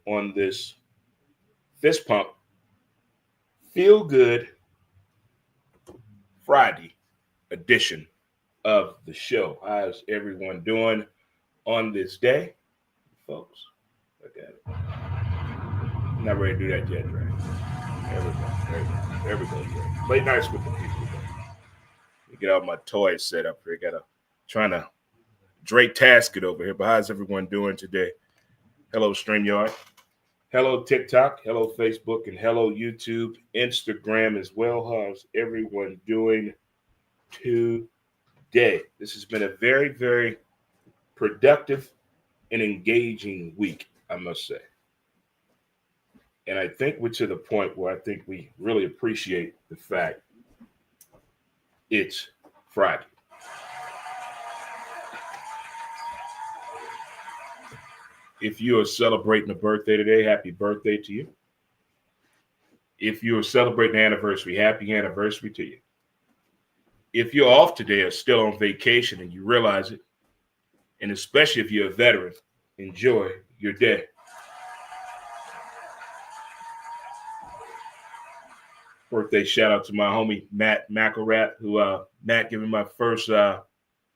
on this fist pump, feel good Friday edition of the show. How's everyone doing on this day, folks? Look at it. I'm not ready to do that yet, right? There we go. There we go. There we go. Yeah. Play nice with the people. Let me get all my toys set up here. Trying to Drake Taskett over here. But how's everyone doing today? Hello, StreamYard. Hello, TikTok. Hello, Facebook. And hello, YouTube, Instagram as well. How's everyone doing today? This has been a very, very productive and engaging week, I must say. And I think we're to the point where I think we really appreciate the fact it's Friday. If you are celebrating a birthday today, happy birthday to you. If you are celebrating an anniversary, happy anniversary to you. If you're off today or still on vacation and you realize it, and especially if you're a veteran, enjoy your day. Birthday shout out to my homie Matt McElrath, who Matt gave me my first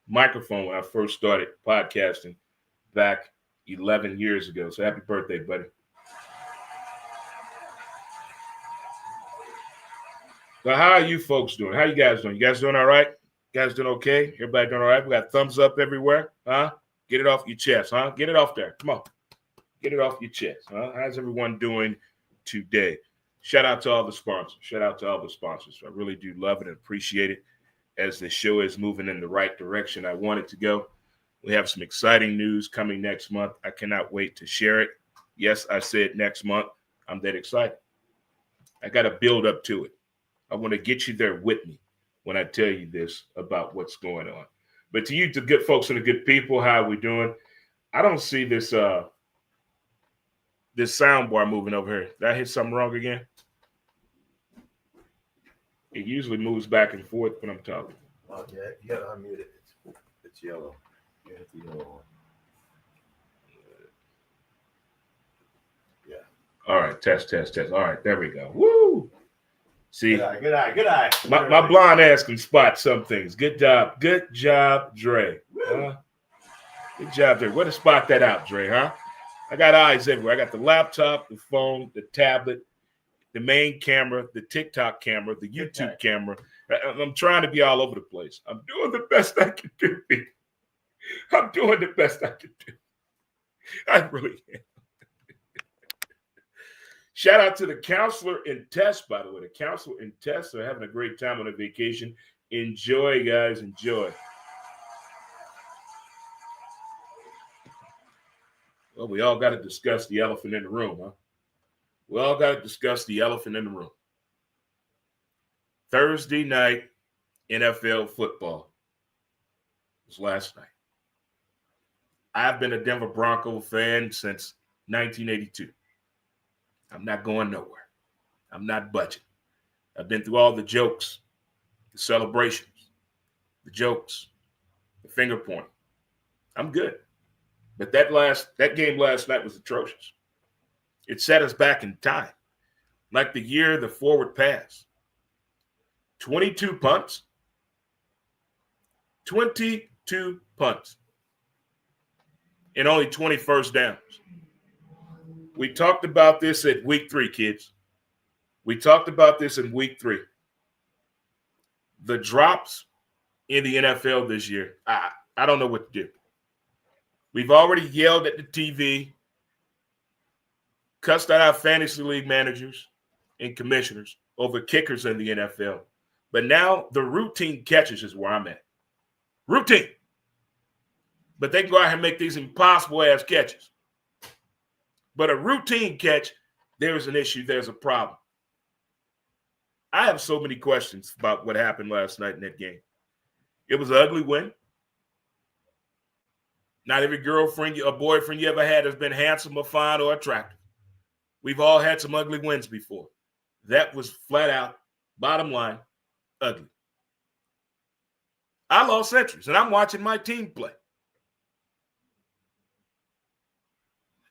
microphone when I first started podcasting back 11 years ago. So happy birthday, buddy. So how are you folks doing? How you guys doing? You guys doing all right? You guys doing okay? Everybody doing all right? We got thumbs up everywhere, huh? Get it off your chest, huh? Get it off there. Come on. Get it off your chest, huh? How's everyone doing today? Shout out to all the sponsors. Shout out to all the sponsors. I really do love it and appreciate it as the show is moving in the right direction I want it to go. We have some exciting news coming next month. I cannot wait to share it. Yes, I said next month. I'm that excited. I got to build up to it. I want to get you there with me when I tell you this about what's going on. But to you, the good folks and the good people, how are we doing? I don't see this sound bar moving over here. Did I hit something wrong again? It usually moves back and forth when I'm talking. Oh, yeah, you got to unmute it. It's yellow. You hit the yellow one. Yeah. All right, test. All right, there we go. Woo! See, Good eye. My blonde ass can spot some things. Good job, Dre. Good job, Dre. Way to spot that out, Dre, huh? I got eyes everywhere. I got the laptop, the phone, the tablet, the main camera, the TikTok camera, the YouTube camera. I'm trying to be all over the place. I'm doing the best I can do. I'm doing the best I can do. I really am. Shout out to the counselor and Tess, by the way. The counselor and Tess are having a great time on a vacation. Enjoy, guys. Enjoy. Well, we all got to discuss the elephant in the room, huh? We all got to discuss the elephant in the room. Thursday night NFL football was last night. I've been a Denver Bronco fan since 1982. I'm not going nowhere. I'm not budging. I've been through all the jokes, the celebrations, the jokes, the finger pointing. I'm good. But that game last night was atrocious. It set us back in time. Like the year the forward pass. 22 punts. 22 punts. And only 20 first downs. We talked about this at week 3, kids. We talked about this in week 3. The drops in the NFL this year, I don't know what to do. We've already yelled at the TV, cussed out our fantasy league managers and commissioners over kickers in the NFL. But now the routine catches is where I'm at. Routine. But they can go out and make these impossible-ass catches. But a routine catch, there's an issue, there's a problem. I have so many questions about what happened last night in that game. It was an ugly win. Not every girlfriend or boyfriend you ever had has been handsome or fine or attractive. We've all had some ugly wins before. That was flat out, bottom line, ugly. I lost interest, and I'm watching my team play.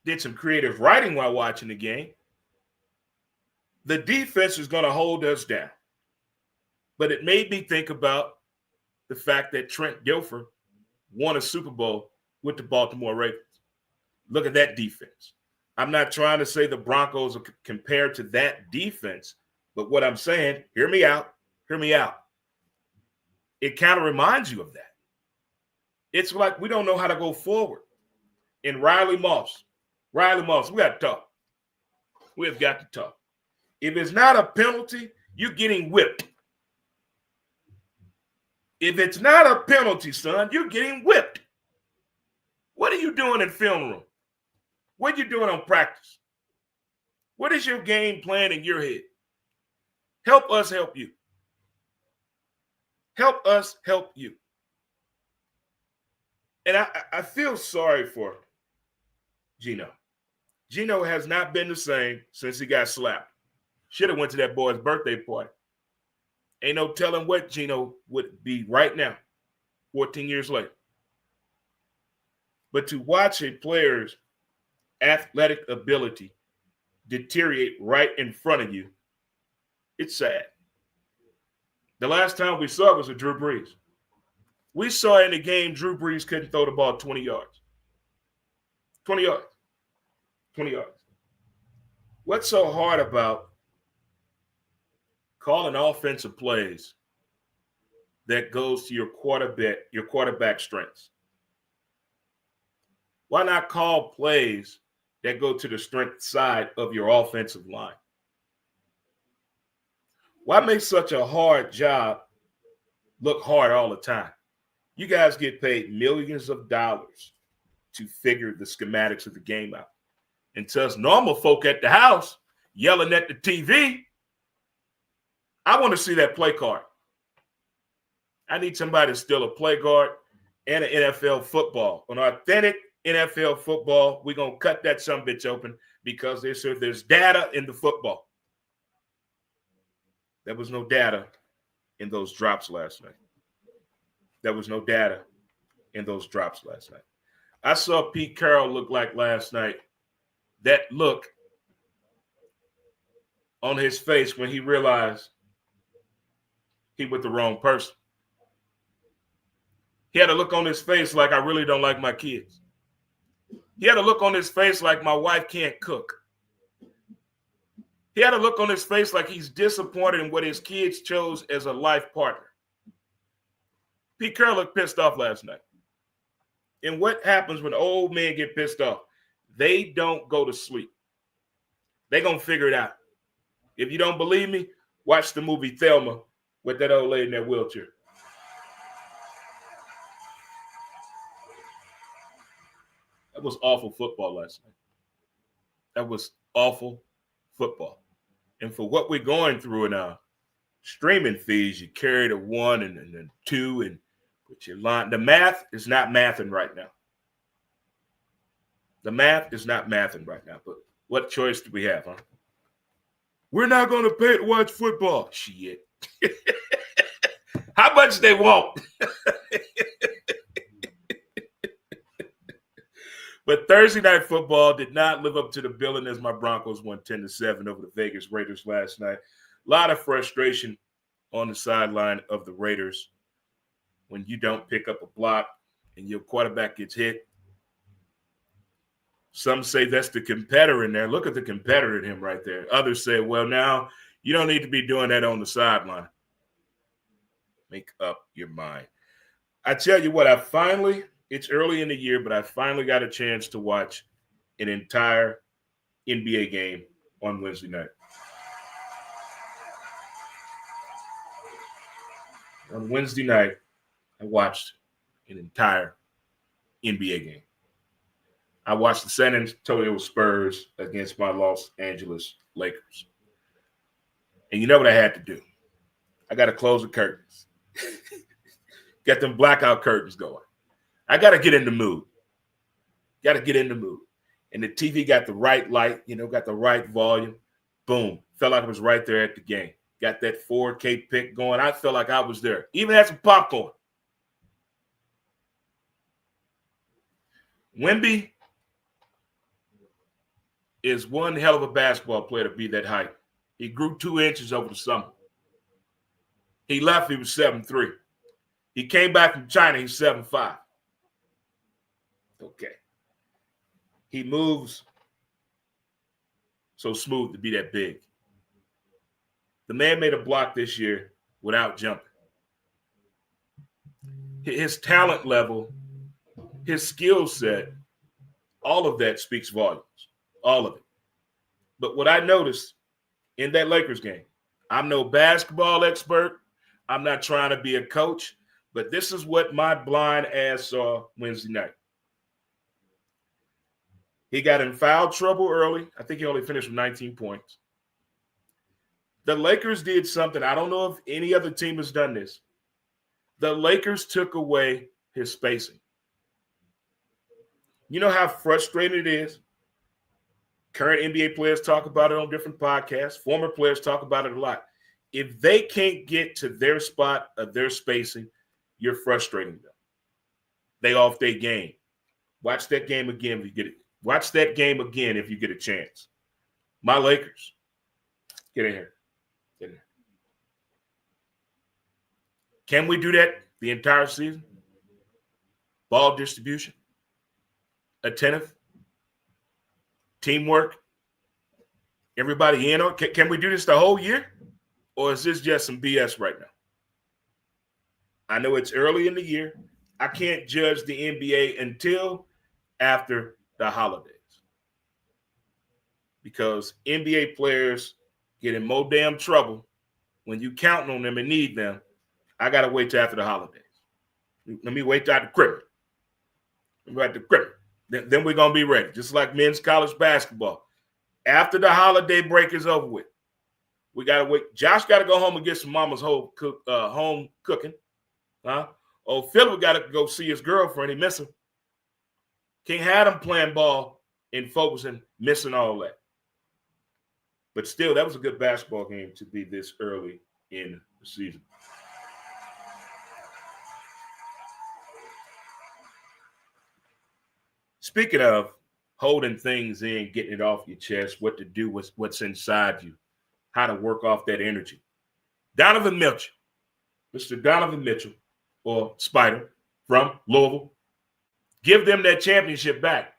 did some creative writing while watching the game. The defense is going to hold us down. But it made me think about the fact that Trent Dilfer won a Super Bowl with the Baltimore Ravens. Look at that defense. I'm not trying to say the Broncos are compared to that defense, but what I'm saying, hear me out. It kind of reminds you of that. It's like we don't know how to go forward. And Riley Moss, we got to talk. We have got to talk. If it's not a penalty, you're getting whipped. If it's not a penalty, son, you're getting whipped. What are you doing in film room? What are you doing on practice? What is your game plan in your head? Help us help you. Help us help you. And I feel sorry for Geno. Geno has not been the same since he got slapped. Should have went to that boy's birthday party. Ain't no telling what Geno would be right now, 14 years later. But to watch a player's athletic ability deteriorate right in front of you, it's sad. The last time we saw it was with Drew Brees. We saw in the game Drew Brees couldn't throw the ball 20 yards. 20 yards. 20 yards. What's so hard about calling offensive plays that goes to your quarterback strengths? Why not call plays that go to the strength side of your offensive line? Why make such a hard job look hard all the time? You guys get paid millions of dollars to figure the schematics of the game out. And to us normal folk at the house yelling at the TV, I want to see that play card. I need somebody to steal a play card and an NFL football. An authentic NFL football, we're going to cut that sumbitch open because there's data in the football. There was no data in those drops last night. There was no data in those drops last night. I saw Pete Carroll look like last night. That look on his face when he realized he with the wrong person. He had a look on his face like, I really don't like my kids. He had a look on his face like, my wife can't cook. He had a look on his face like he's disappointed in what his kids chose as a life partner. Pete Carroll looked pissed off last night. And what happens when old men get pissed off? They don't go to sleep. They're going to figure it out. If you don't believe me, watch the movie Thelma with that old lady in that wheelchair. That was awful football last night. That was awful football. And for what we're going through in our streaming feeds, you carry the 1 and then 2 and put your line. The math is not mathing right now. The math is not mathing right now. But what choice do we have, huh? We're not going to pay to watch football. Shit. How much they want? But Thursday Night Football did not live up to the billing as my Broncos won 10-7 over the Vegas Raiders last night. A lot of frustration on the sideline of the Raiders when you don't pick up a block and your quarterback gets hit. Some say that's the competitor in there. Look at the competitor in him right there. Others say, well, now you don't need to be doing that on the sideline. Make up your mind. I tell you what, it's early in the year, but I finally got a chance to watch an entire NBA game on Wednesday night. On Wednesday night, I watched an entire NBA game. I watched the San Antonio Spurs against my Los Angeles Lakers. And you know what I had to do? I got to close the curtains. Got them blackout curtains going. I got to get in the mood. And the TV got the right light, got the right volume. Boom. Felt like I was right there at the game. Got that 4K pick going. I felt like I was there. Even had some popcorn. Wemby is one hell of a basketball player to be that height. He grew 2 inches over the summer. He left, he was 7'3". He came back from China, he's 7'5". Okay. He moves so smooth to be that big. The man made a block this year without jumping. His talent level, his skill set, all of that speaks volumes. All of it. But what I noticed in that Lakers game, I'm no basketball expert. I'm not trying to be a coach, but this is what my blind ass saw Wednesday night. He got in foul trouble early. I think he only finished with 19 points. The Lakers did something. I don't know if any other team has done this. The Lakers took away his spacing. You know how frustrating it is? Current NBA players talk about it on different podcasts. Former players talk about it a lot. If they can't get to their spot of their spacing, you're frustrating them. They off their game. Watch that game again if you get it. Watch that game again if you get a chance. My Lakers. Get in here. Get in here. Can we do that the entire season? Ball distribution. Attentive. Teamwork. Everybody in on it. Can we do this the whole year? Or is this just some BS right now? I know it's early in the year. I can't judge the NBA until after the holidays. Because NBA players get in more damn trouble when you counting on them and need them. I got to wait till after the holidays. Let me wait till after Christmas. Then we're going to be ready. Just like men's college basketball. After the holiday break is over with, we got to wait. Josh got to go home and get some mama's home cooking. Oh, Philip got to go see his girlfriend. He miss her. Can't have him playing ball and focusing, missing all that. But still, that was a good basketball game to be this early in the season. Speaking of holding things in, getting it off your chest, what to do with what's inside you, how to work off that energy. Donovan Mitchell, Mr. Donovan Mitchell, or Spider from Louisville, give them that championship back.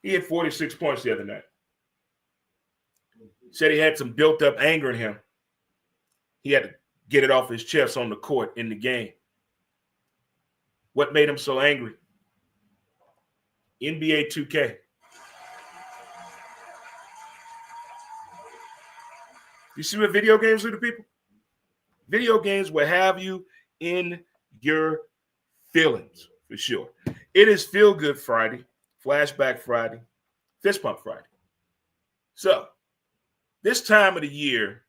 He had 46 points the other night. Said he had some built-up anger in him. He had to get it off his chest on the court in the game. What made him so angry? NBA 2K. You see what video games do to people? Video games will have you in your feelings, for sure. It is Feel Good Friday, Flashback Friday, Fist Pump Friday. So, this time of the year,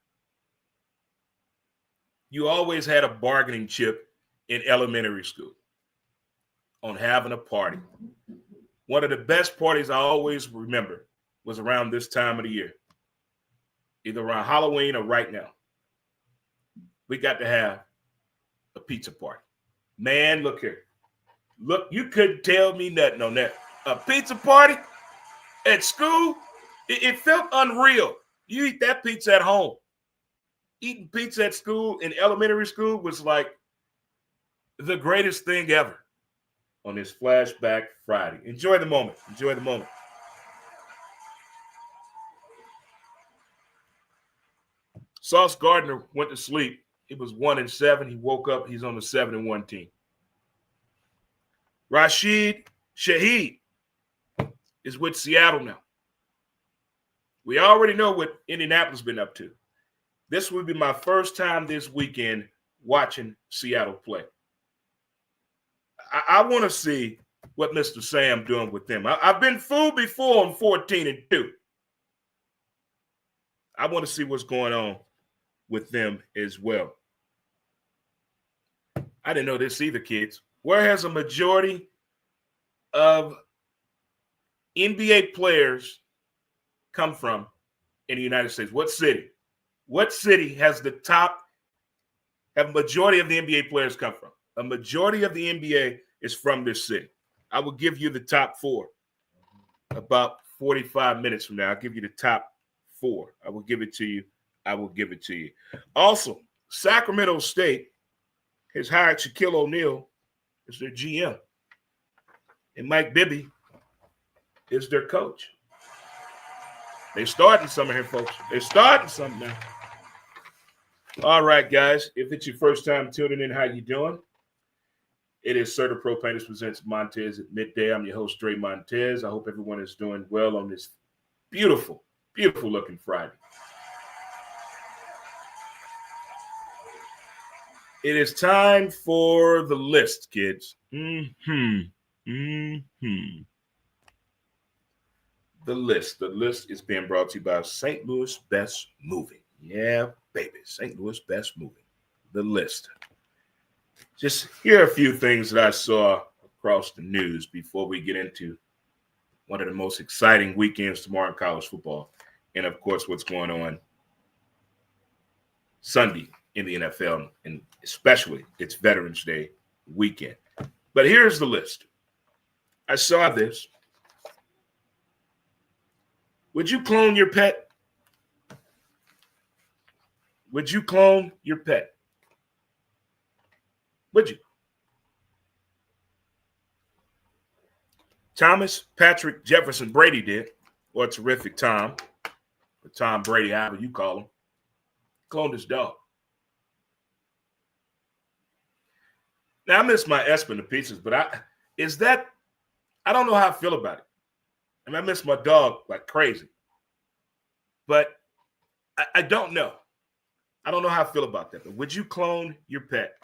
you always had a bargaining chip in elementary school on having a party. One of the best parties I always remember was around this time of the year, either around Halloween or right now. We got to have a pizza party. Man, look here. Look, you couldn't tell me nothing on that. A pizza party at school, it felt unreal. You eat that pizza at home. Eating pizza at school in elementary school was like the greatest thing ever on this Flashback Friday. Enjoy the moment. Enjoy the moment. Sauce Gardner went to sleep. He was 1-7. He woke up. He's on the 7-1 team. Rashid Shaheed is with Seattle now. We already know what Indianapolis been up to. This will be my first time this weekend watching Seattle play. I want to see what Mr. Sam doing with them. I've been fooled before on 14-2. I want to see what's going on with them as well. I didn't know this either, kids. Where has a majority of NBA players come from in the United States? What city? What city has the top, have a majority of the NBA players come from? A majority of the NBA is from this city. I will give you the top 4. about 45 minutes from now. I'll give you the top 4. I will give it to you. Also, Sacramento State has hired Shaquille O'Neal as their GM. And Mike Bibby is their coach. They're starting something here, folks. They're starting something now. All right, guys. If it's your first time tuning in, how you doing? It is CrtaPro Painters presents Montez at midday. I'm your host, Dre Montez. I hope everyone is doing well on this beautiful, beautiful looking Friday. It is time for the list, kids. The list. The list is being brought to you by St. Louis Best Moving. Yeah, baby. St. Louis Best Moving. The list. Just here are a few things that I saw across the news before we get into one of the most exciting weekends tomorrow in college football. And, of course, what's going on Sunday in the NFL, and especially it's Veterans Day weekend. But here's the list. I saw this. Would you clone your pet? Would you clone your pet? Would you? Thomas Patrick Jefferson Brady did, or Terrific Tom, or Tom Brady, however you call him, cloned his dog. Now, I miss my Espen to pieces, but I don't know how I feel about it. I mean, I miss my dog like crazy. But I don't know. I don't know how I feel about that. But would you clone your pet?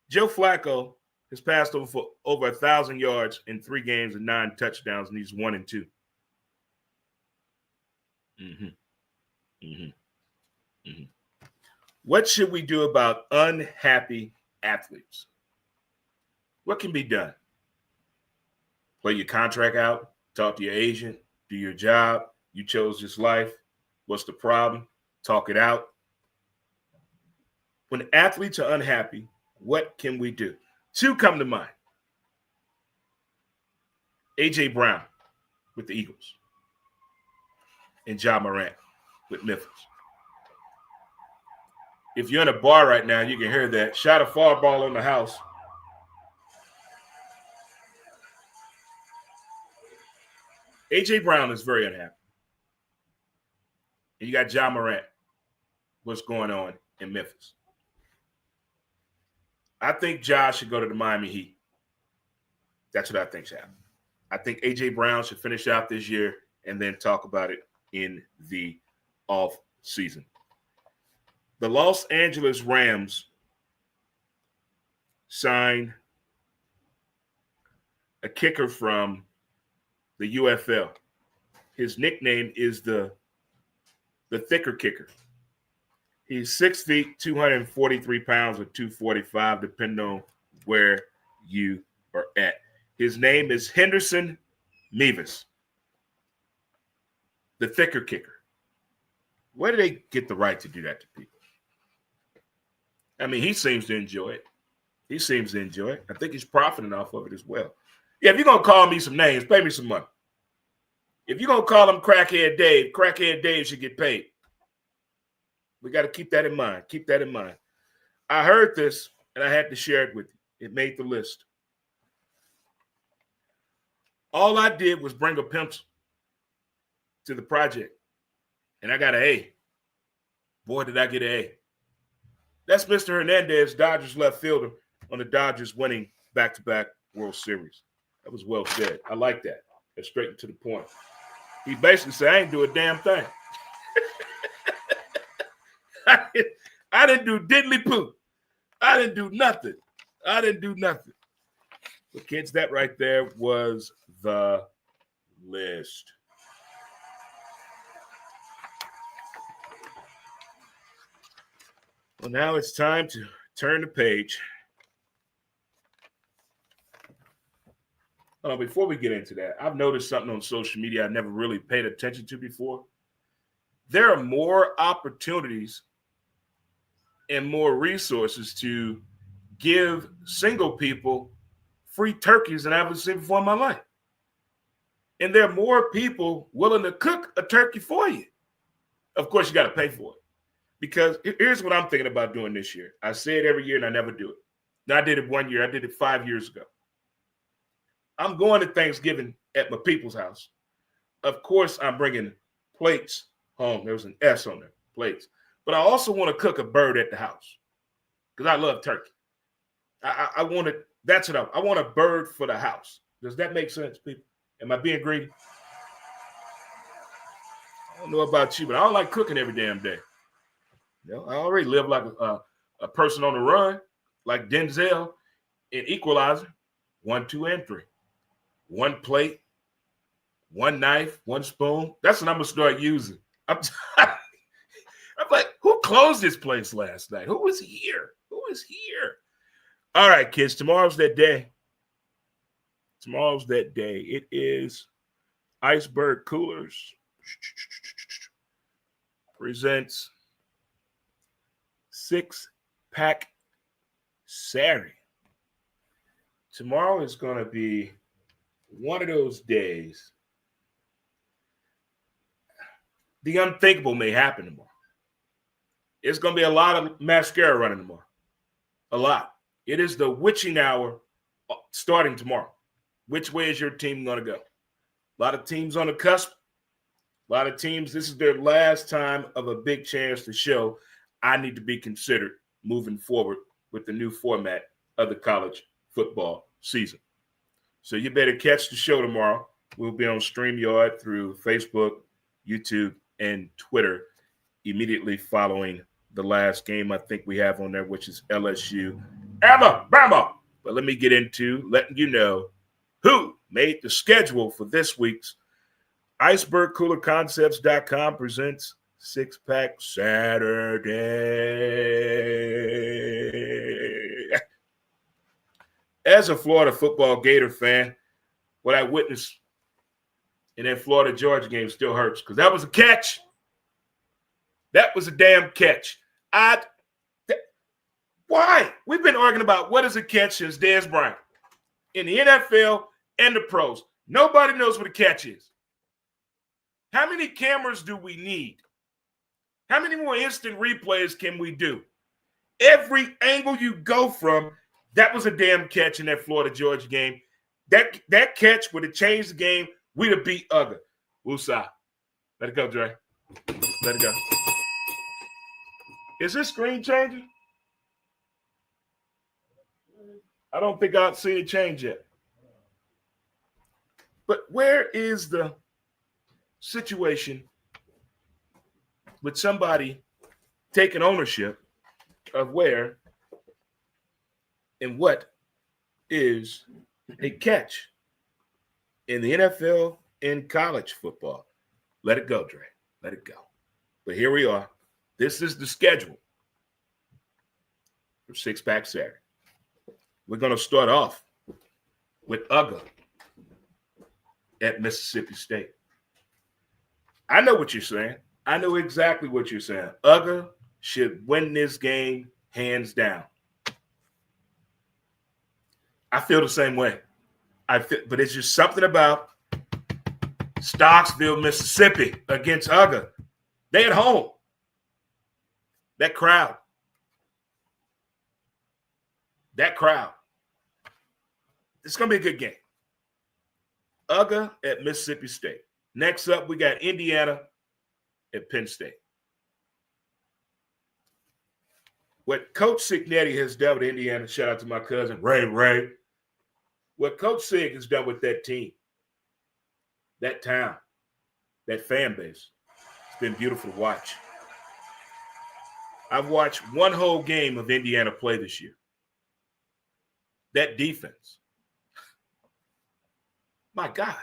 Joe Flacco has passed over for over 1,000 yards in 3 games and 9 touchdowns, and he's 1-2. What should we do about unhappy athletes? What can be done? Play your contract out, talk to your agent, do your job. You chose this life. What's the problem? Talk it out. When athletes are unhappy, what can we do? 2 come to mind. A.J. Brown with the Eagles and Ja Morant with Memphis. If you're in a bar right now, you can hear that. Shot a foul ball in the house. A.J. Brown is very unhappy. And you got Ja Morant. What's going on in Memphis? I think Ja should go to the Miami Heat. That's what I think should happen. I think A.J. Brown should finish out this year and then talk about it in the off season. The Los Angeles Rams signed a kicker from the UFL. His nickname is the thicker kicker. He's 6 feet, 243 pounds, or 245, depending on where you are at. His name is Henderson Mevis, the thicker kicker. Where do they get the right to do that to people? I mean, he seems to enjoy it. I think he's profiting off of it as well. Yeah, if you're going to call me some names, pay me some money. If you're going to call him Crackhead Dave should get paid. We got to keep that in mind. I heard this, and I had to share it with you. It made the list. All I did was bring a pencil to the project, and I got an A. Boy, did I get an A. That's Mr. Hernandez, Dodgers left fielder, on the Dodgers winning back-to-back World Series. That was well said. I like that. That's straight and to the point. He basically said, I ain't do a damn thing. I didn't do diddly poo. I didn't do nothing. But kids, that right there was the list. Well, now it's time to turn the page. Before we get into that, I've noticed something on social media I never really paid attention to before. There are more opportunities and more resources to give single people free turkeys than I've ever seen before in my life. And there are more people willing to cook a turkey for you. Of course, you got to pay for it. Because here's what I'm thinking about doing this year. I say it every year and I never do it. Now, I did it 1 year. I did it 5 years ago. I'm going to Thanksgiving at my people's house. Of course, I'm bringing plates home. There was an S on there, plates. But I also want to cook a bird at the house because I love turkey. I want it. That's what I want, a bird for the house. Does that make sense, people? Am I being greedy? I don't know about you, but I don't like cooking every damn day. You know, I already live like a person on the run, like Denzel in Equalizer. 1, 2, and 3. One plate, one knife, one spoon. That's what I'm gonna start using. I'm like, who closed this place last night? Who was here? Who was here? All right, kids. Tomorrow's that day. Tomorrow's that day. It is Iceberg Coolers presents 6-Pack Saturday. Tomorrow is going to be one of those days. The unthinkable may happen tomorrow. It's going to be a lot of mascara running tomorrow. A lot. It is the witching hour starting tomorrow. Which way is your team going to go? A lot of teams on the cusp. A lot of teams, this is their last time of a big chance to show I need to be considered moving forward with the new format of the college football season. So you better catch the show tomorrow. We'll be on StreamYard through Facebook, YouTube, and Twitter immediately following the last game I think we have on there, which is LSU Alabama. But let me get into letting you know who made the schedule for this week's IcebergCoolerConcepts.com presents 6-Pack Saturday. As a Florida football Gator fan, what I witnessed in that Florida-Georgia game still hurts because that was a catch. That was a damn catch. Why? We've been arguing about what is a catch since Dez Bryant. In the NFL and the pros, nobody knows what a catch is. How many cameras do we need? How many more instant replays can we do? Every angle you go from, that was a damn catch in that Florida-Georgia game. That catch would have changed the game. We'd have beat Uga. Woosah. Let it go, Dre. Let it go. Is this screen changing? I don't think I've seen it change yet. But where is the situation with somebody taking ownership of where and what is a catch in the NFL and college football? Let it go, Dre. Let it go. But here we are. This is the schedule for 6-Pack Saturday. We're going to start off with Uga at Mississippi State. I know what you're saying. I know exactly what you're saying. Uga should win this game hands down. I feel the same way. But it's just something about Stocksville, Mississippi against Uga. They at home. That crowd. It's going to be a good game. Uga at Mississippi State. Next up, we got Indiana at Penn State. What Coach Cignetti has done with Indiana, shout out to my cousin, Ray. What Coach Sig has done with that team, that town, that fan base, it's been beautiful to watch. I've watched one whole game of Indiana play this year. That defense. My God.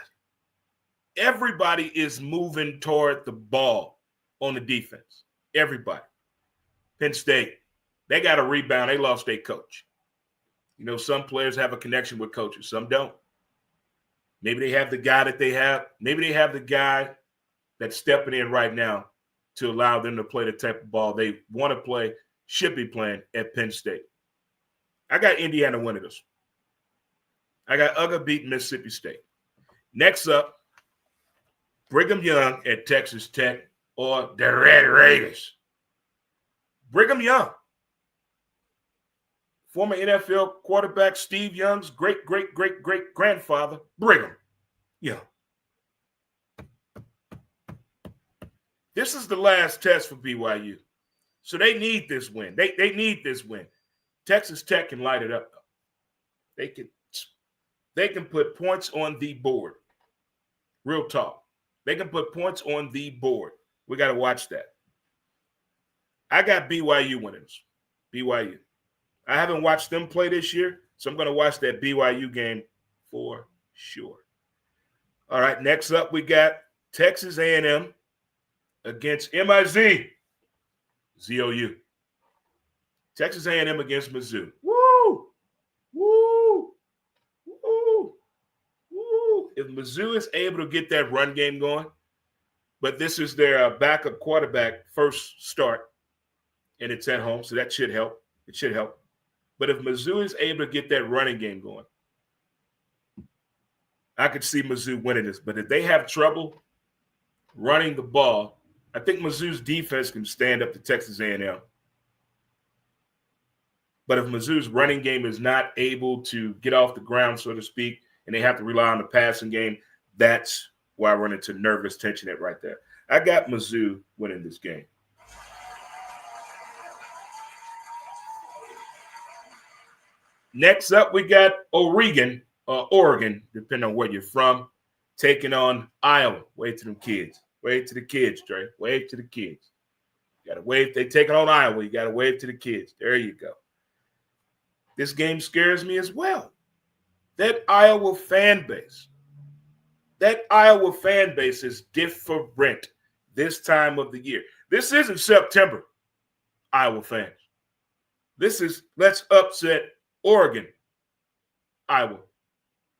Everybody is moving toward the ball on the defense. Everybody. Penn State, they got a rebound. They lost their coach. You know, some players have a connection with coaches. Some don't. Maybe they have the guy that they have. Maybe they have the guy that's stepping in right now to allow them to play the type of ball they want to play, should be playing at Penn State. I got Indiana winning this. I got Uga beating Mississippi State. Next up, Brigham Young at Texas Tech or the Red Raiders? Brigham Young. Former NFL quarterback Steve Young's great-great-great-great-grandfather, Brigham Young. This is the last test for BYU. So they need this win. They need this win. Texas Tech can light it up, though. They can put points on the board. Real talk. They can put points on the board. We got to watch that. I got BYU winners. BYU. I haven't watched them play this year, so I'm going to watch that BYU game for sure. All right, next up we got Texas A&M against MIZ. ZOU. Texas A&M against Mizzou. Woo! Woo! Woo! Woo! If Mizzou is able to get that run game going, but this is their backup quarterback first start, and it's at home, so that should help. It should help. But if Mizzou is able to get that running game going, I could see Mizzou winning this. But if they have trouble running the ball, I think Mizzou's defense can stand up to Texas A&M. But if Mizzou's running game is not able to get off the ground, so to speak, and they have to rely on the passing game, that's where I run into nervous tension at right there. I got Mizzou winning this game. Next up, we got Oregon, depending on where you're from, taking on Iowa. Wave to them kids. Wave to the kids, Dre. Wave to the kids. You got to wave. They taking on Iowa. You got to wave to the kids. There you go. This game scares me as well. That Iowa fan base is different this time of the year. This isn't September, Iowa fans. This is let's upset Oregon, Iowa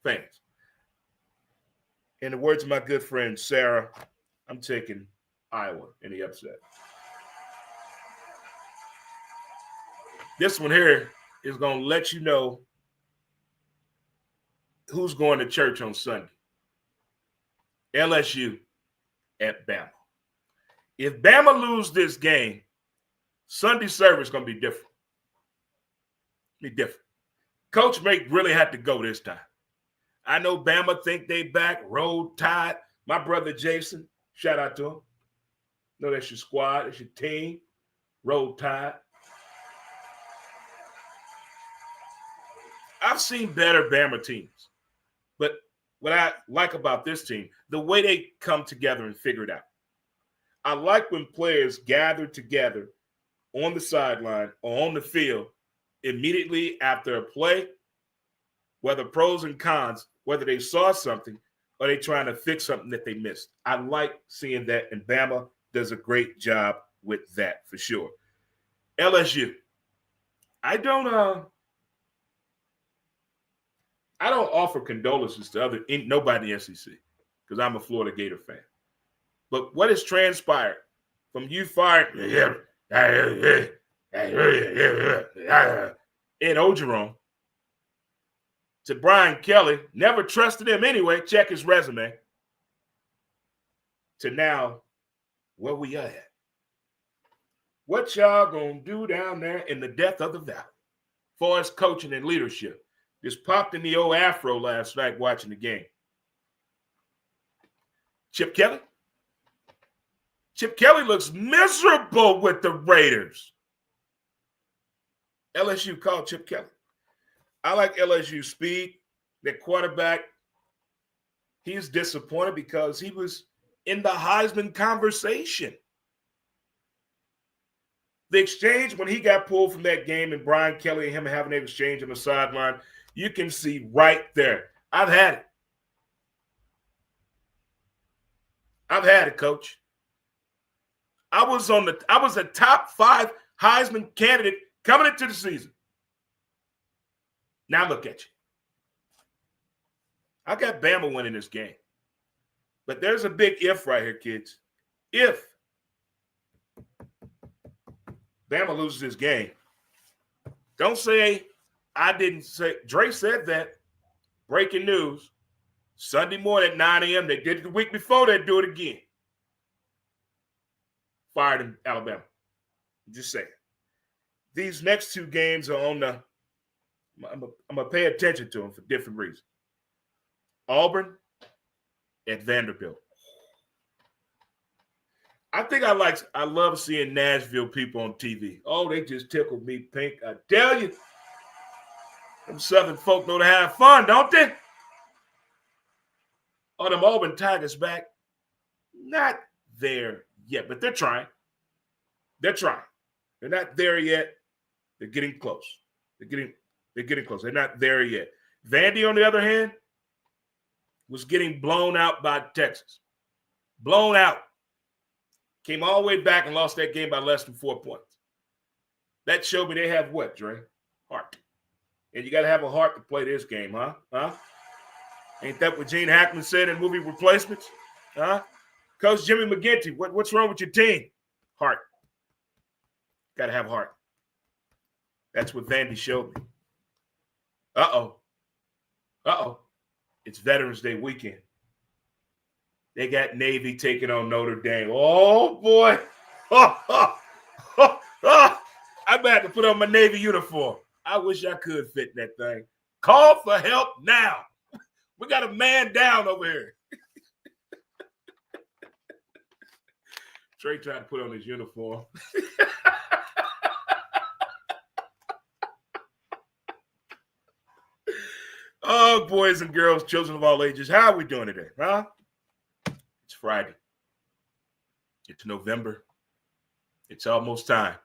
fans. In the words of my good friend Sarah, I'm taking Iowa in the upset. This one here is going to let you know who's going to church on Sunday. LSU at Bama. If Bama lose this game, Sunday service is going to be different. Coach may really have to go this time. I know Bama think they back, roll tide. My brother Jason, shout out to him. No, that's your squad, that's your team. Roll tide. I've seen better Bama teams. But what I like about this team, the way they come together and figure it out. I like when players gather together on the sideline or on the field immediately after a play, whether pros and cons, whether they saw something or they trying to fix something that they missed. I like seeing that, and Bama does a great job with that for sure. LSU. I don't offer condolences to nobody in the SEC because I'm a Florida Gator fan. But what has transpired from you firing Ed Orgeron to Brian Kelly, never trusted him anyway, check his resume, to now where we are at. What y'all gonna do down there in the depth of the valley for us coaching and leadership? Just popped in the old afro last night watching the game. Chip Kelly? Chip Kelly looks miserable with the Raiders. LSU called Chip Kelly. I like LSU speed. Their quarterback, he's disappointed because he was in the Heisman conversation. The exchange, when he got pulled from that game and Brian Kelly and him having an exchange on the sideline, you can see right there. I've had it, Coach. I was a top 5 Heisman candidate coming into the season. Now look at you. I got Bama winning this game. But there's a big if right here, kids. If Bama loses this game, don't say I didn't say. Dre said that. Breaking news. Sunday morning at 9 a.m. They did it the week before. They'd do it again. Fired in Alabama. Just saying. These next two games are on the – I'm going to pay attention to them for different reasons. Auburn at Vanderbilt. I think I love seeing Nashville people on TV. Oh, they just tickled me pink. I tell you. Them Southern folk know to have fun, don't they? Oh, them Auburn Tigers back. Not there yet, but they're trying. They're trying. They're not there yet. They're getting close. They're getting close. They're not there yet. Vandy, on the other hand, was getting blown out by Texas. Blown out. Came all the way back and lost that game by less than 4 points. That showed me they have what, Dre? Heart. And you got to have a heart to play this game, huh? Huh? Ain't that what Gene Hackman said in movie Replacements? Huh? Coach Jimmy McGinty, what's wrong with your team? Heart. Got to have heart. That's what Vandy showed me. Uh-oh. It's Veterans Day weekend. They got Navy taking on Notre Dame. Oh, boy. I'm about to put on my Navy uniform. I wish I could fit in that thing. Call for help now. We got a man down over here. Trey tried to put on his uniform. Oh, boys and girls, children of all ages, how are we doing today, huh? It's Friday. It's November. It's almost time.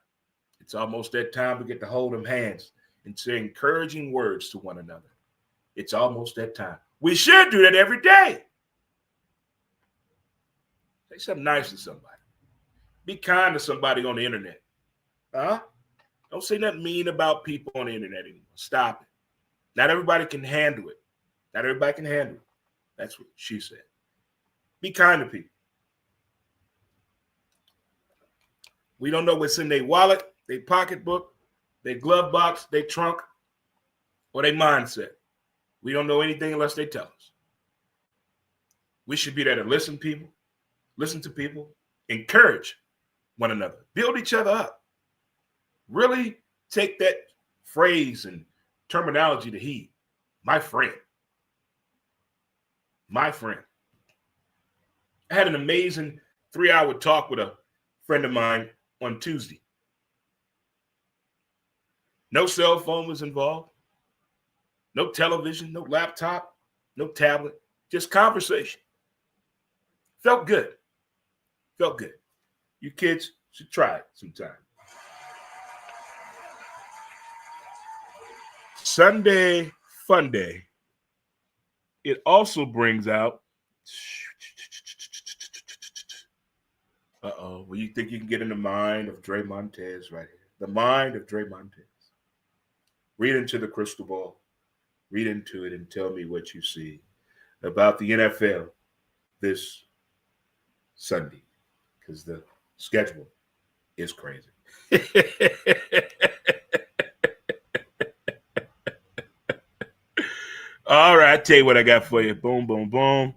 It's almost that time we get to hold them hands and say encouraging words to one another. It's almost that time. We should do that every day. Say something nice to somebody. Be kind to somebody on the internet. Huh? Don't say nothing mean about people on the internet anymore. Stop it. Not everybody can handle it. Not everybody can handle it. That's what she said. Be kind to people. We don't know what's in their wallet, their pocketbook, their glove box, their trunk, or their mindset. We don't know anything unless they tell us. We should be there to listen to people, encourage one another, build each other up. Really take that phrase and terminology to heed. My friend. My friend. I had an amazing 3-hour talk with a friend of mine on Tuesday. No cell phone was involved. No television, no laptop, no tablet, just conversation. Felt good. Felt good. You kids should try it sometime. Sunday Fun Day. It also brings out. Well, you think you can get in the mind of Dre Montez right here? The mind of Dre Montez. Read into the crystal ball. Read into it and tell me what you see about the NFL this Sunday, because the schedule is crazy. All right, I tell you what I got for you. Boom, boom, boom.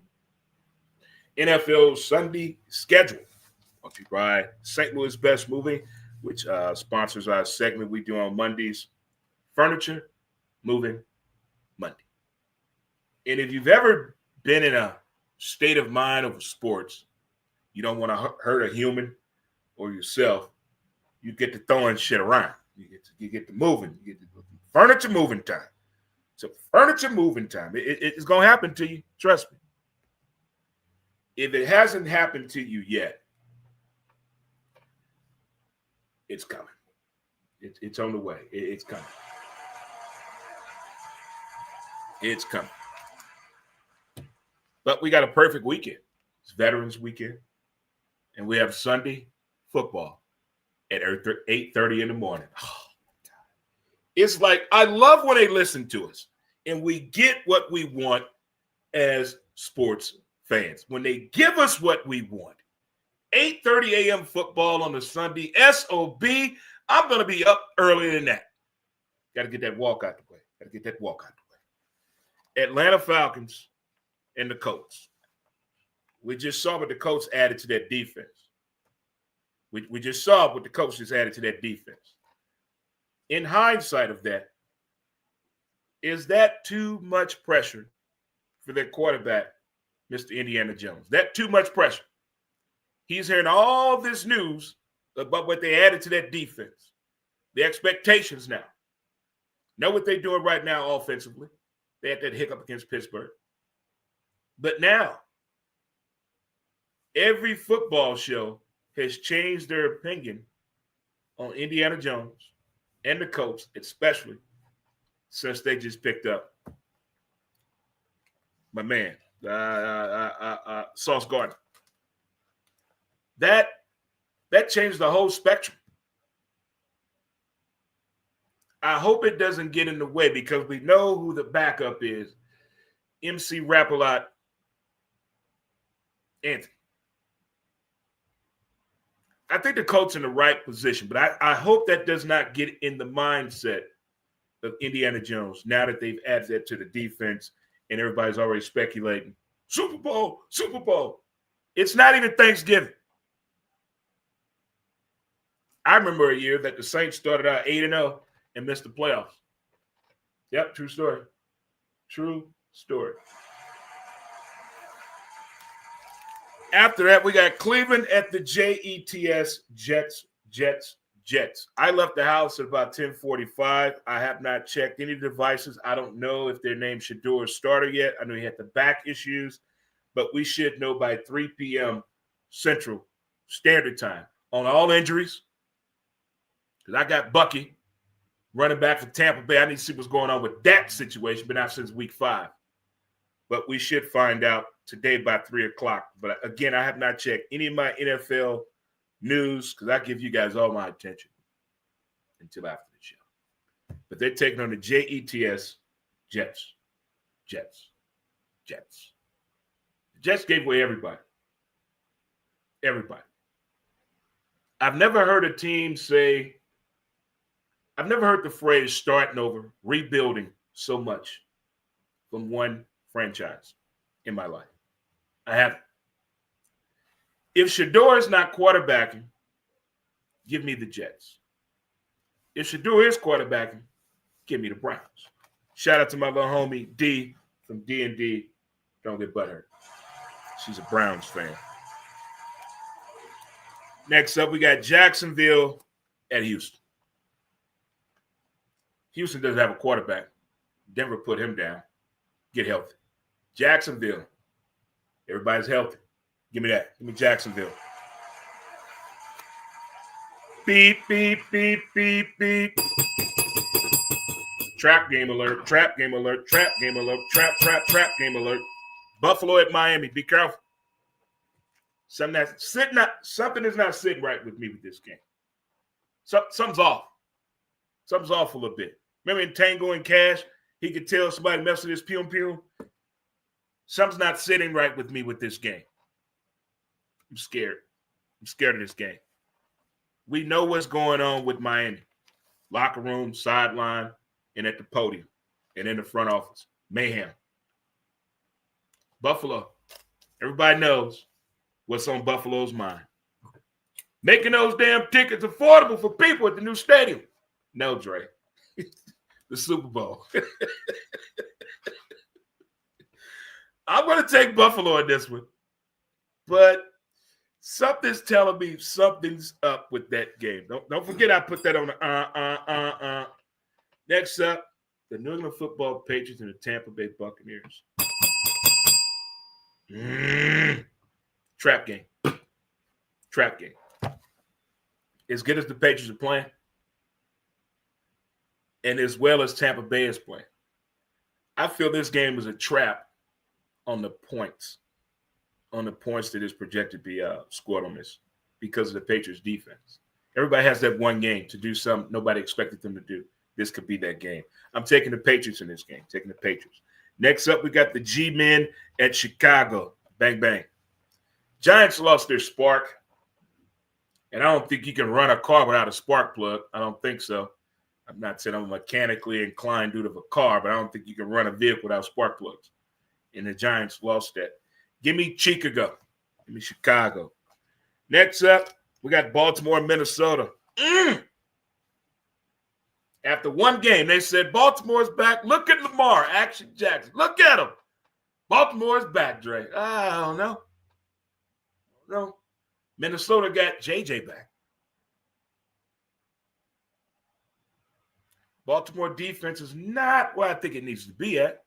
NFL Sunday schedule. Brought to you by St. Louis Best Moving, which sponsors our segment we do on Mondays. Furniture, moving, Monday. And if you've ever been in a state of mind over sports, you don't want to hurt a human or yourself, you get to throwing shit around. You get to moving. You get to furniture moving time. So furniture moving time. It's going to happen to you. Trust me. If it hasn't happened to you yet, it's coming. It's on the way. It's coming. It's coming. But we got a perfect weekend. It's Veterans Weekend. And we have Sunday football at 8:30 in the morning. Oh, it's like, I love when they listen to us and we get what we want as sports fans. When they give us what we want. 8:30 a.m. football on a Sunday. SOB, I'm going to be up earlier than that. Got to get that walk out the way. Atlanta Falcons and the Colts. We just saw what the Colts added to that defense. We just saw what the coaches added to that defense. In hindsight of that, is that too much pressure for their quarterback, Mr. Indiana Jones? That too much pressure. He's hearing all this news about what they added to that defense. The expectations now. Know what they're doing right now offensively. They had that hiccup against Pittsburgh. But now, every football show has changed their opinion on Indiana Jones and the Colts, especially since they just picked up my man, Sauce Gardner. That changed the whole spectrum. I hope it doesn't get in the way because we know who the backup is. MC Rap-A-Lot Anthony. I think the Colts in the right position, but I hope that does not get in the mindset of Indiana Jones now that they've added that to the defense and everybody's already speculating. Super Bowl, Super Bowl. It's not even Thanksgiving. I remember a year that the Saints started out 8-0 and missed the playoffs. Yep, true story. True story. After that, we got Cleveland at the Jets, Jets. I left the house at about 10:45. I have not checked any devices. I don't know if their name Shador started yet. I know he had the back issues, but we should know by 3 p.m. Central Standard Time on all injuries. Because I got Bucky running back for Tampa Bay. I need to see what's going on with that situation, but not since week 5. But we should find out today by 3 o'clock. But again, I have not checked any of my NFL news because I give you guys all my attention until after the show. But they're taking on the Jets. The Jets gave away everybody. Everybody. I've never heard a team say, I've never heard the phrase starting over, rebuilding so much from one franchise in my life. I haven't. If Shador is not quarterbacking, give me the Jets. If Shador is quarterbacking, give me the Browns. Shout out to my little homie D from D&D. Don't get butthurt. She's a Browns fan. Next up, we got Jacksonville at Houston. Houston doesn't have a quarterback. Denver put him down. Get healthy. Jacksonville. Everybody's healthy. Give me that. Give me Jacksonville. Beep, beep, beep, beep, beep. Trap game alert. Trap game alert. Trap game alert. Trap game alert. Buffalo at Miami. Be careful. Something is not sitting right with me with this game. Something's off. Something's off a little bit. Remember in Tango and Cash, he could tell somebody messing with his pew. Something's not sitting right with me with this game. I'm scared. I'm scared of this game. We know what's going on with Miami. Locker room, sideline, and at the podium, and in the front office. Mayhem. Buffalo. Everybody knows what's on Buffalo's mind. Making those damn tickets affordable for people at the new stadium. No, Dre. The Super Bowl. I'm going to take Buffalo in this one. But something's telling me something's up with that game. Don't forget I put that on the Next up, the New England Football Patriots and the Tampa Bay Buccaneers. Trap game. Trap game. As good as the Patriots are playing, and as well as Tampa Bay is playing, I feel this game is a trap on the points that is projected to be scored on this because of the Patriots' defense. Everybody has that one game to do something nobody expected them to do. This could be that game. I'm taking the Patriots in this game, taking the Patriots. Next up, we got the G-Men at Chicago. Bang, bang. Giants lost their spark, and I don't think you can run a car without a spark plug. I don't think so. I'm not saying I'm mechanically inclined due to a car, but I don't think you can run a vehicle without spark plugs. and the Giants lost that. Give me Chicago. Give me Chicago. Next up, we got Baltimore, Minnesota. After one game, they said Baltimore's back. Look at Lamar, Action Jackson. Look at him. Baltimore's back, Dre. I don't know. No. Minnesota got JJ back. Baltimore defense is not where I think it needs to be at.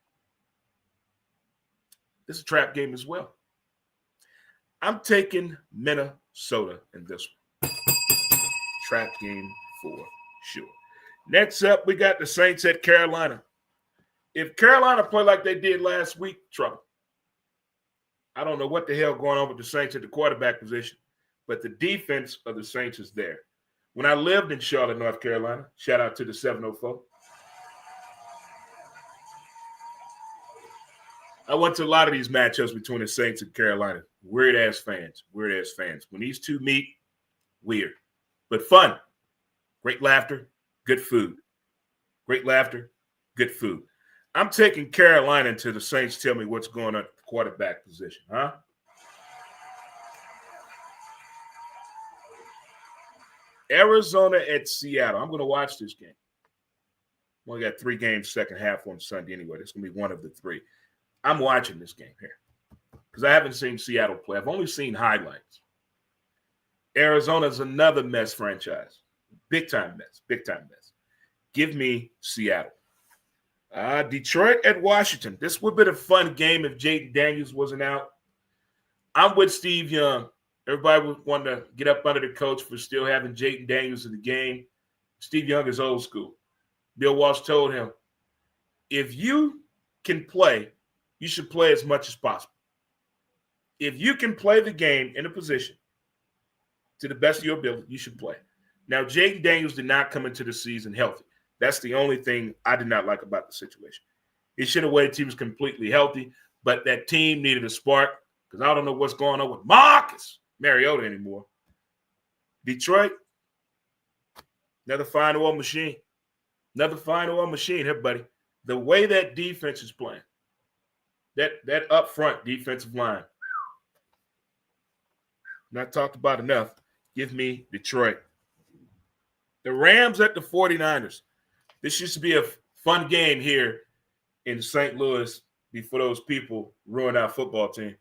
This is a trap game as well. I'm taking Minnesota in this one. Trap game for sure. Next up, we got the Saints at Carolina. If Carolina play like they did last week, trouble. I don't know what the hell going on with the Saints at the quarterback position, but the defense of the Saints is there. When I lived in Charlotte, North Carolina, shout out to the 704, I went to a lot of these matchups between the Saints and Carolina. Weird-ass fans. When these two meet, weird. But fun. Great laughter, good food. I'm taking Carolina until the Saints tell me what's going on at the quarterback position, huh? Arizona at Seattle. I'm going to watch this game. We only got 3 games second half on Sunday anyway. It's going to be one of the 3. I'm watching this game here because I haven't seen Seattle play. I've only seen highlights. Arizona's another mess franchise. Big time mess. Give me Seattle. Detroit at Washington. This would have been a fun game if Jaden Daniels wasn't out. I'm with Steve Young. Everybody would want to get up under the coach for still having Jaden Daniels in the game. Steve Young is old school. Bill Walsh told him, if you can play, you should play as much as possible. If you can play the game in a position to the best of your ability, you should play. Now, Jaden Daniels did not come into the season healthy. That's the only thing I did not like about the situation. He should have waited till he was completely healthy, but that team needed a spark because I don't know what's going on with Marcus Mariota anymore. Detroit, another fine oil machine. Here, buddy. The way that defense is playing, that up front defensive line, not talked about enough. Give me Detroit. The Rams at the 49ers. This used to be a fun game here in St. Louis before those people ruined our football team.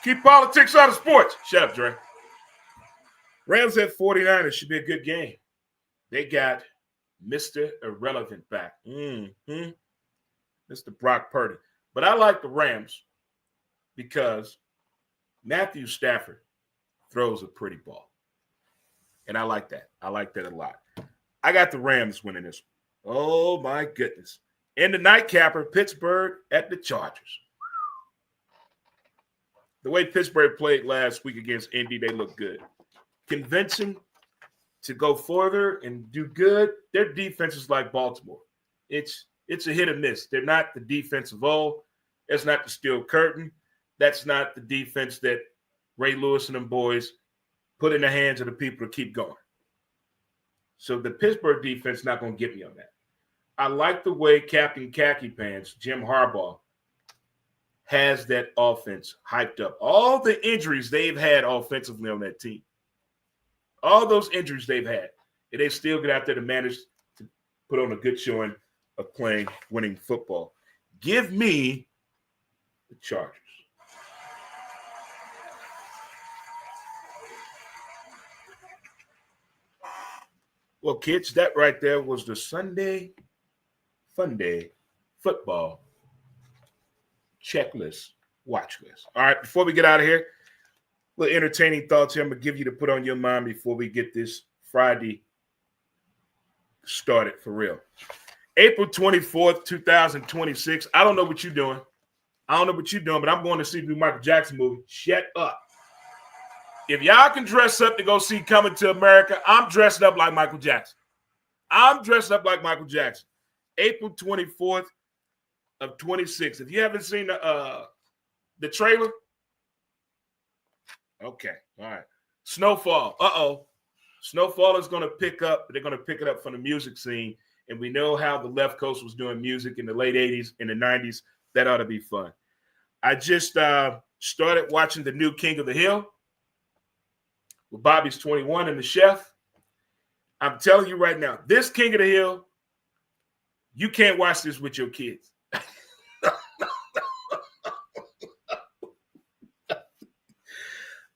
Keep politics out of sports. Shut up, Dre. Rams at 49ers should be a good game. They got Mr. Irrelevant back. Mr. Brock Purdy. But I like the Rams because Matthew Stafford throws a pretty ball. And I like that. I like that a lot. I got the Rams winning this one. Oh, my goodness. In the nightcapper, Pittsburgh at the Chargers. The way Pittsburgh played last week against Indy, they look good. Convincing to go further and do good. Their defense is like Baltimore. It's a hit or miss. They're not the defense of old. That's not the steel curtain. That's not the defense that Ray Lewis and them boys put in the hands of the people to keep going. So the Pittsburgh defense is not going to get me on that. I like the way Captain Khaki Pants, Jim Harbaugh, has that offense hyped up. All the injuries they've had offensively on that team, all those injuries they've had, and they still get out there to manage to put on a good showing of playing winning football. Give me the Chargers. Well, kids, that right there was the Sunday Funday football checklist, watch list. All right, before we get out of here, little entertaining thoughts here I'm going to give you to put on your mind before we get this Friday started for real. April 24th, 2026. I don't know what you're doing. But I'm going to see the new Michael Jackson movie. Shut up. If y'all can dress up to go see Coming to America, I'm dressed up like Michael Jackson. April 24th of 26. If you haven't seen the trailer, okay, all right. Snowfall. Snowfall is going to pick up. They're going to pick it up from the music scene. And we know how the left coast was doing music in the late 80s and the 90s. That ought to be fun. I just started watching the new King of the Hill with Bobby's 21 and the chef. I'm telling you right now, this King of the Hill, you can't watch this with your kids.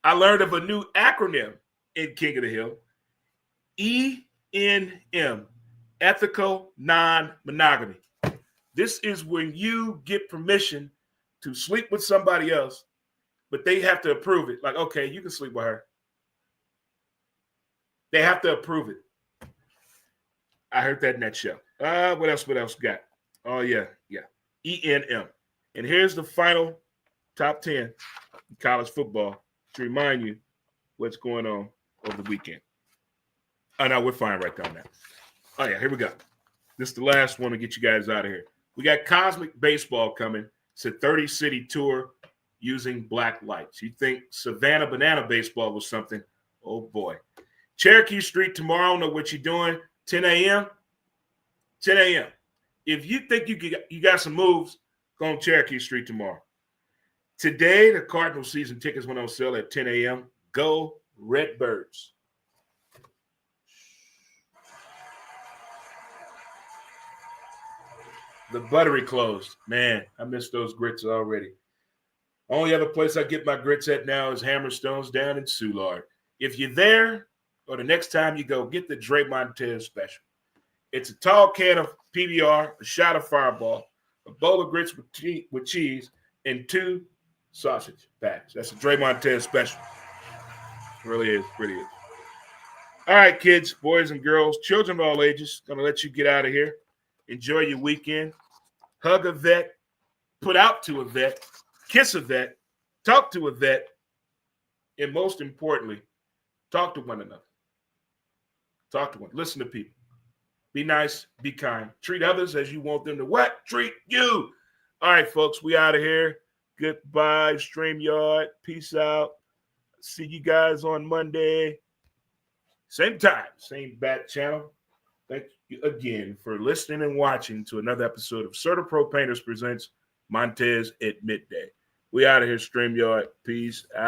I learned of a new acronym in King of the Hill, ENM, ethical non-monogamy. This is when you get permission to sleep with somebody else, but they have to approve it. Like, okay, you can sleep with her. They have to approve it. I heard that in that show. What else we got? Oh, yeah. ENM. And here's the final top 10 in college football to remind you what's going on over the weekend. Oh, no, we're fine right down now. Oh, yeah, here we go. This is the last one to get you guys out of here. We got Cosmic Baseball coming. It's a 30-city tour using black lights. You think Savannah Banana Baseball was something? Oh, boy. Cherokee Street tomorrow. Know what you're doing. 10 a.m. 10 a.m. If you think you got some moves, go on Cherokee Street tomorrow. Today, the Cardinal season tickets went on sale at 10 a.m. Go Redbirds. The Buttery closed. Man, I miss those grits already. Only other place I get my grits at now is Hammerstone's down in Soulard. If you're there, or the next time you go, get the Dre Montez special. It's a tall can of PBR, a shot of Fireball, a bowl of grits with cheese, and 2 sausage packs. That's a Dre Montez special. It really is. All right, kids, boys and girls, children of all ages, going to let you get out of here. Enjoy your weekend. Hug a vet. Put out to a vet. Kiss a vet. Talk to a vet. And most importantly, talk to one another. Listen to people. Be nice. Be kind. Treat others as you want them to what? Treat you. All right, folks, we out of here. Goodbye, StreamYard. Peace out. See you guys on Monday. Same time, same bat channel. Thank you again for listening and watching to another episode of CrtaPro Painters presents Montez at Midday. We out of here, StreamYard. Peace out.